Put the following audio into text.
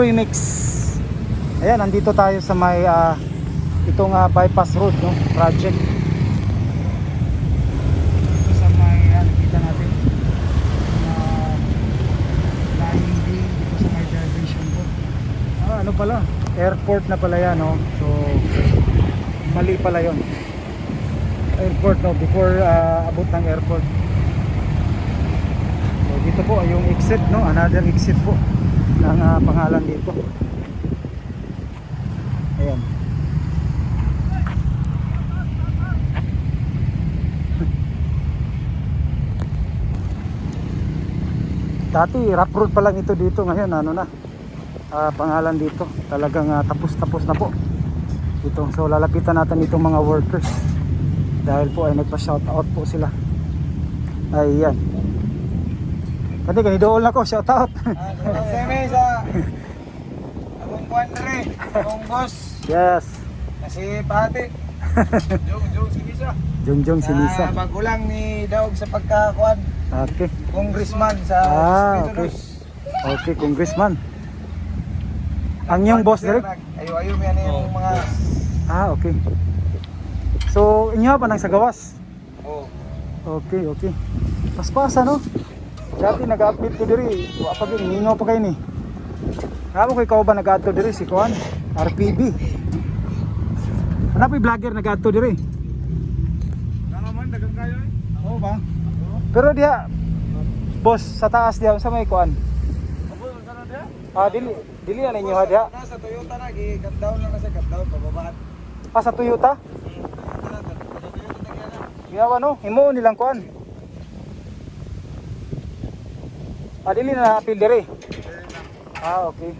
Remix. Ayan, nandito tayo sa may itong bypass road, no, project. Ito sa may nakita natin landing dito sa may diversion road. Ano pala, airport na pala yan, no. So mali pala yon, airport, no, before abot ng airport. So dito po yung exit, no, another exit po ng pangalan dito. Ayan. Dati rough road pa lang ito dito, ngayon ano na, pangalan dito. Talagang tapos na po ito. So lalapitan natin itong mga workers dahil po ay nagpa-shout out po sila. Ayan. Kasi kanidool na ko, shout out. Seme sa akong kuandre, akong boss. Yes. Kasi pati. Jong Sinisa. Jongjong Sinisa. Magulang ni Daog sa pagkakuan. Okay. Congressman sa Okay. Okay, congressman. Ang yung boss direct? Ayo-ayo yan yung mga... Okay. So, inyo pa nang sa gawas? Oh. Okay, okay. Paspasa, no? Dati nag-update ko diri. Wa pa gyud ningaw pa kay ni. Kamo kay ikaw ba nag-adto diri si Kuan? RPB. Ano pa vlogger nag-adto diri? Naman dagang kayo eh. Oo ba? Pero diha boss sa taas diha sa may Kuan. Abo sana dia? Dili na ninyo ha diha. Sa Toyota na cut down lang na sa cut down pababaan. Sa Toyota? Ginawa no, himo nilang Kuan. Dili na apil diri. Okay.